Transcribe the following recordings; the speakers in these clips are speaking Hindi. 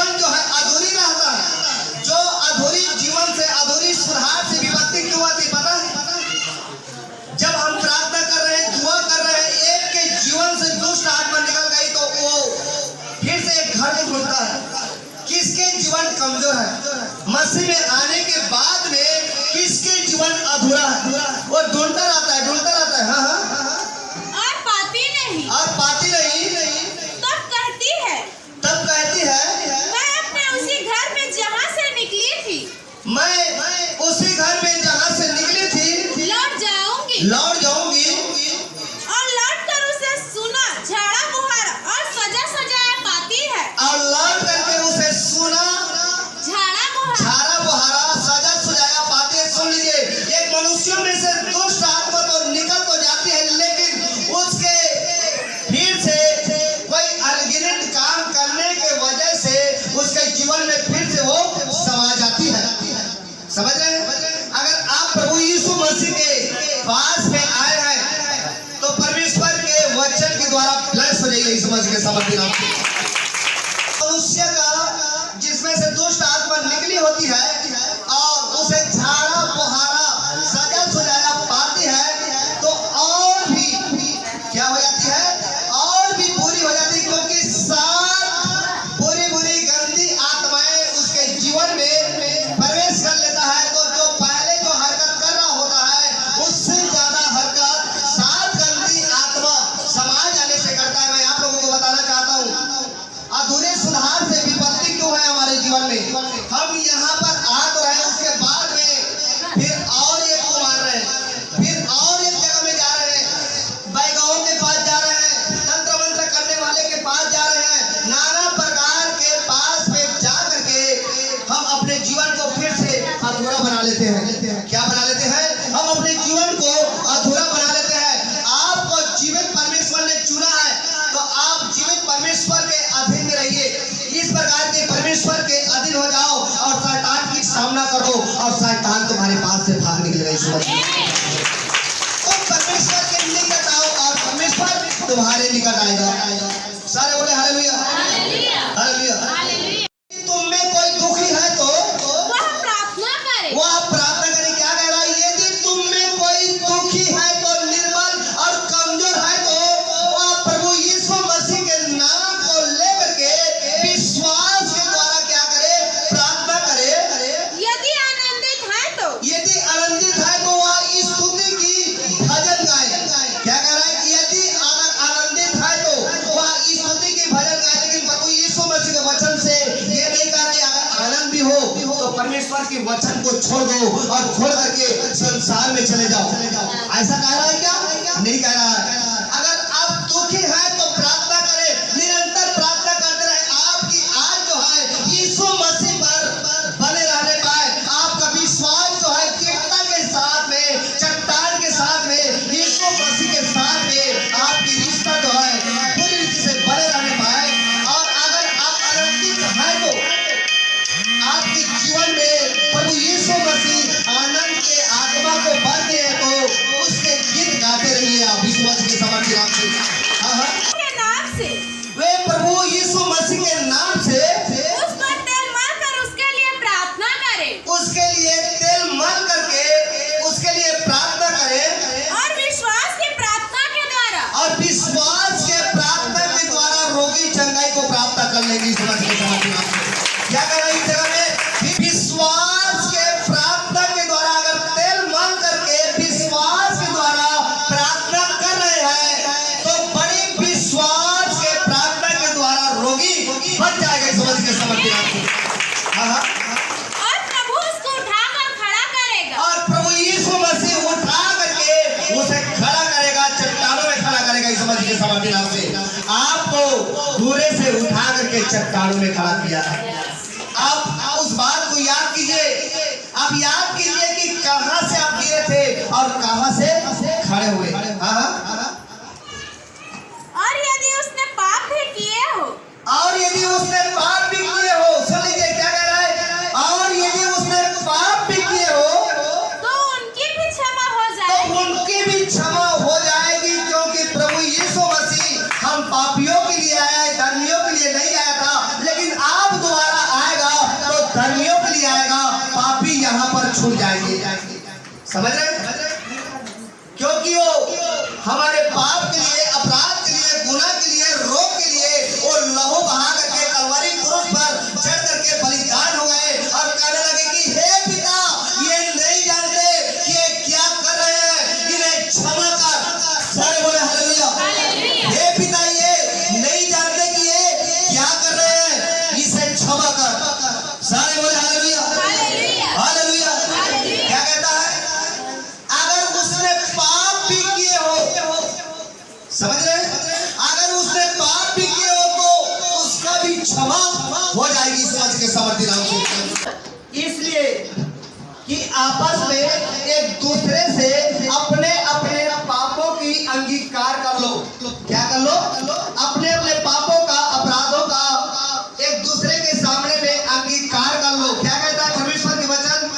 जीवन जो है अधूरी रहता है। जो अधूरी जीवन से, अधूरी सुधार से विपत्ति क्यों आती पता है? जब हम प्रार्थना कर रहे हैं, दुआ कर रहे हैं, एक के जीवन से दुष्ट आत्मा निकल गई तो वो फिर से एक घर में घुसता है। किसके जीवन कमजोर है? मसीह में आने के बाद में किसके जीवन अधूरा है? वो ढूंढता रहता है, ढूंढता रहता है। हाँ, और पाती नहीं। तब कहती है मैं अपने उसी घर में जहाँ से निकली थी लौट जाऊंगी और लौट कर उसे सुना झाड़ा बुहारा और सजा सजाया पाती है। और लौट करके उसे सुना झाड़ा बुहारा सजा सजाया पाती है। सुन लीजिए, एक मनुष्य में से दुष्ट आत्मा तो निकल तो जाती है, लेकिन उसके फिर से कोई अनगिनत काम करने के वजह से उसके जीवन में फिर से वो समा जाती है। समझ रहे हैं? अगर आप प्रभु यीशु मसीह के पास में आए हैं तो परमेश्वर के वचन के द्वारा ब्लेस हो जाइए। यीशु मसीह के समर्थी नाम से मनुष्य का जिसमें से दुष्ट आत्मा निकली होती है और उसे झाड़ा बुहारा सजा सजाया पाती है तो और भी क्या हो जाती है? और भी बुरी हो जाती है, क्योंकि सात बुरी गंदी आत्माएं उसके जीवन में प्रवेश कर लेता है। तो जो पहले जो हरकत कर रहा होता है उससे ज्यादा हरकत सात गंदी आत्मा समाज जाने से करता है। मैं आप लोगों को बताना चाहता हूँ, अधूरे सुधार से विपत्ति क्यों है हमारे जीवन में? हम यहाँ पर आ तो रहे हैं, उसके बाद में फिर और एक को मार रहे हैं, फिर और एक जगह में जा रहे हैं, बैगाओं के पास जा रहे हैं, तंत्र मंत्र करने वाले के पास जा रहे हैं, नाना प्रकार के पास में जा करके हम अपने जीवन को फिर से अधूरा बना लेते हैं। क्या बना लेते हैं? हम अपने जीवन को अधूरा बना लेते हैं। आपको जीवित परमेश्वर ने चुना है तो आप जीवित परमेश्वर के अधीन में रहिए। इस प्रकार के परमेश्वर के अधीन हो जाओ और शैतान की सामना करो और शैतान तुम्हारे पास से भाग निकलेगा। इस तुम परमेश्वर के निकट आओ और परमेश्वर तुम्हारे निकट आएगा। सारे बोले हालेलुया, हालेलुया। तुम में कोई दुखी है तो वह प्रार्थना करे। क्या कह रहा है? यदि तुम में कोई दुखी है तो निर्बल और कमजोर है तो वह प्रभु यीशु मसीह के नाम को लेकर के विश्वास के द्वारा क्या करे? प्रार्थना करे। यदि आनंदित है तो वह स्तुति की भजन गाए। क्या कह रहा है? यदि आनंदित है तो वह स्तुति की भजन गाए। लेकिन प्रभु यीशु मसीह के वचन से ये नहीं कह रहा है अगर आनंद भी हो तो परमेश्वर के वचन को छोड़ दो और छोड़ करके संसार में चले जाओ। ऐसा कह रहा है क्या? नहीं कह रहा है। अगर आप दुखी हैं तो प्रार्थना करें, निरंतर प्रार्थना करते रहे। आपकी आज जो है यीशु मसीह पर बने रहने पाए, आपका विश्वास जो है दृढ़ता के साथ में, चट्टान के साथ में, यीशु मसीह के साथ में आपकी रिश्ता जो है पूरी रीति से बने रहने पाए। और अगर आप आनंदित हैं तो आपके जीवन में प्रभु यीशु मसीह आनंद के आत्मा को भरते हैं तो उसके गीत गाते रहिए आप विश्वास के समर्थी नाम से। के नाम से वे प्रभु यीशु मसीह के नाम से उस पर तेल मल कर उसके लिए प्रार्थना करें। उसके लिए तेल मल करके उसके लिए प्रार्थना करें और विश्वास की प्रार्थना के द्वारा रोगी चंगाई को प्राप्त कर लेंगे। समझ के समर्थी नाम से क्या कर रही जगह में? विश्वास के प्रार्थना के द्वारा अगर तेल मल करके विश्वास के द्वारा प्रार्थना कर रहे हैं तो बड़ी विश्वास के प्रार्थना के द्वारा रोगी बच जाएगा। समझ के समर्थी नाम से। और प्रभु उसको उठाकर खड़ा करेगा। और प्रभु यीशु मसीह उठा करके उसे खड़ा करेगा, चट्टानों में खड़ा करेगा। समझ के समर्थी नाम से। आपको धूरे से उठा करके चट्टानों में खड़ा किया है। आप उस बात को याद कीजिए। आप याद कीजिए कि कहां से आप गिरे थे और कहां से खड़े हुए। और यदि उसने पाप भी किए हो सुन लीजिए क्या कह रहा है? और यदि उसने पाप भी किए हो तो उनकी भी क्षमा हो जाएगी, क्योंकि प्रभु यीशु मसीह हम पापियों के लिए आया है, धर्मियों के लिए नहीं आया था। लेकिन आप दोबारा समझ रहे? क्योंकि वो हमारे पाप के लिए, अपराध के लिए, गुनाह के लिए, रोग के लिए वो लहू बहा करके कलवरी क्रूस पर चढ़ करके बलिदान हो गए और कहने लगे कि हे पिता, ये नहीं जानते कि ये क्या कर रहे हैं, इन्हें क्षमा कर। सारे बोले हालेलुया। हे पिता, ये नहीं जानते कि ये क्या कर रहे हैं, इसे क्षमा कर। सारे बोले हालेलुया हालेलुया। क्या कहता है? अगर उसने पाप भी किए हो, समझ रहे? अगर उसने पाप भी किए हो तो उसका भी क्षमा हो जाएगी समझ के समर्थी नाम से। इसलिए कि आपस में एक दूसरे से अपने अपने पापों की अंगीकार कर लो। क्या कर लो? अपने अपने पापों का, अपराधों का एक दूसरे के सामने में अंगीकार कर लो। क्या कहता है परमेश्वर के वचन?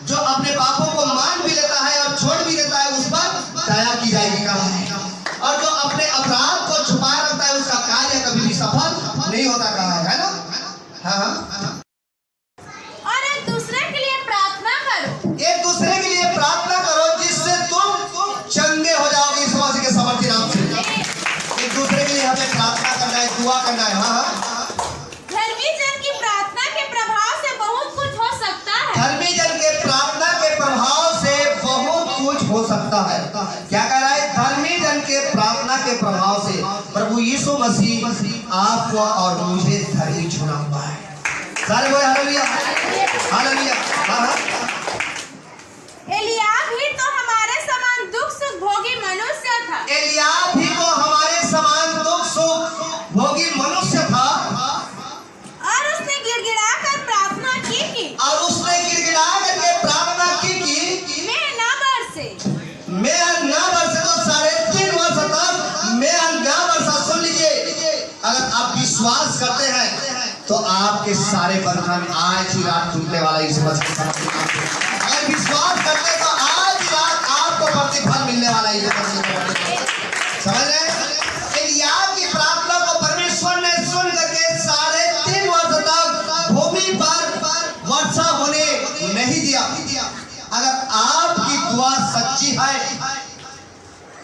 जो अपने पापों को मान भी लेता है और छोड़ भी देता है, उस पर दया की जाएगी कहा है। और जो अपने अपराध को छुपाए रखता है, उसका कार्य कभी भी सफल नहीं होता कहा है ना? हाँ। और एक दूसरे के लिए प्रार्थना करो। एक दूसरे के लिए प्रार्थना करो जिससे तुम चंगे हो जाओगे इस मसीह के समर्थी नाम से। एक दूसरे के लिए हमें प्रार्थना करना है, दुआ करना है। हाँ। धर्मी जन की प्रार्थना के प्रभाव से बहुत कुछ हो सकता है। धर्मी जन के प्रार्थना के प्रभाव से बहुत कुछ हो सकता है। क्या कह रहा है? धर्मी जन के प्रार्थना के प्रभाव से प्रभु यीशु मसीह आपको और मुझे धर्मी चुना हुआ है। सारे बोले हालेलुया हालेलुया। हाँ। एलियाह भी तो हमारे समान दुख सुख भोगी मनुष्य था। एलियाह भी तो हमारे समान दुख सुख भोगी मनुष्य था और उसने गिड़गिड़ा कर प्रार्थना की और उसने गिड़गिड़ा करके प्रार्थना की मैं ना बरसे। मैं ना बरसे। तो 3.5 वर्ष तक मैं ना बरसा। सुन लीजिए, अगर आप विश्वास करते हैं तो आपके सारे बंधन आज ही रात टूटने वाला इस मसीह के समर्थी नाम से। अगर विश्वास करते तो आज ही रात आपको प्रतिफल मिलने वाला है इस मसीह के समर्थी नाम से। समझ रहे? एलियाह की प्रार्थना को परमेश्वर ने सुन करके 3.5 वर्ष तक भूमि पर वर्षा होने नहीं दिया। अगर आपकी दुआ सच्ची है,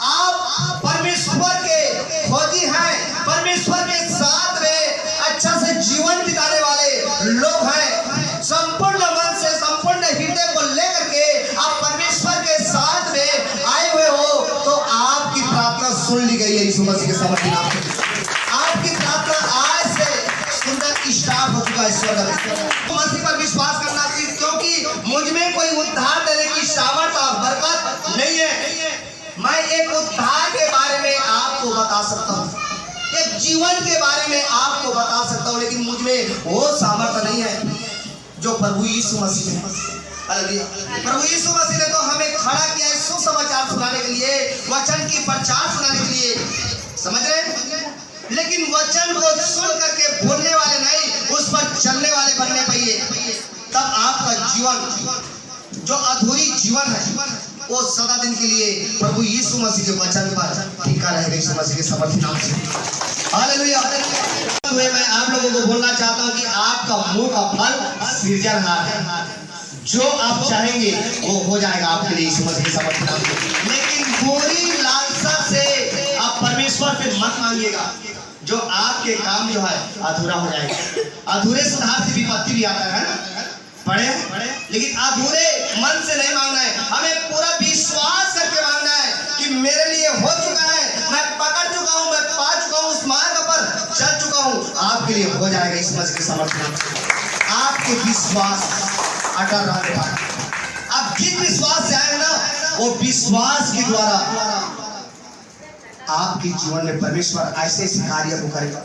आप परमेश्वर के खोजी हैं, परमेश्वर के साथ में अच्छा से जीवन बिताने वाले लोग हैं, संपूर्ण मन से, संपूर्ण हृदय को लेकर के आप परमेश्वर के साथ में आए हुए हो, तो आपकी प्रार्थना सुन ली गई है यीशु मसीह के समर्थी नाम से। आपकी प्रार्थना आज से सुनना स्टार्ट हो चुका है ईश्वर का। मसीह पर विश्वास करना चाहिए, क्योंकि मुझ में कोई उद्धार देने की सामर्थ्य और बरकत नहीं है। मैं एक उद्धार के बारे में आपको बता सकता हूँ, एक जीवन के बारे में आपको बता सकता हूँ, लेकिन मुझ में वो सामर्थ्य नहीं है जो प्रभु यीशु मसीह ने। हालेलुया। प्रभु यीशु मसीह ने तो हमें खड़ा किया है सुसमाचार सुनाने के लिए, वचन की प्रचार सुनाने के लिए। समझ रहे? लेकिन वचन को सुन करके भूलने वाले नहीं, उस पर चलने वाले बनने पाइए। तब आपका जीवन जो अधूरी जीवन है वो सदा दिन के लिए प्रभु यीशु मसीह के वचन पर टिका रहेगा यीशु मसीह के समर्थी नाम से। हालेलुया। मैं आप लोगों को बोलना चाहता हूँ कि आपका मुंह का फल सृजनहार है। जो आप चाहेंगे वो हो जाएगा आपके लिए यीशु मसीह के समर्थी नाम से। लेकिन बुरी लालसा से आप परमेश्वर से मत मांगिएगा, जो आपके काम जो है अधूरा हो जाएगा। अधूरे सुधार से विपत्ति भी आता है ना, पढ़े, लेकिन अधूरे मन से नहीं मांगना है। हमें पूरा विश्वास करके मांगना है कि मेरे लिए हो चुका है, मैं पकड़ चुका हूँ, मैं पा चुका हूँ, उस मार्ग पर चल चुका हूँ। आपके लिए हो जाएगा इस मसीह के समर्थन से। आपके विश्वास अटल रहेगा। आप जिस विश्वास से आए ना, वो विश्वास के द्वारा आपके जीवन में परमेश्वर ऐसे ऐसे कार्य को करेगा।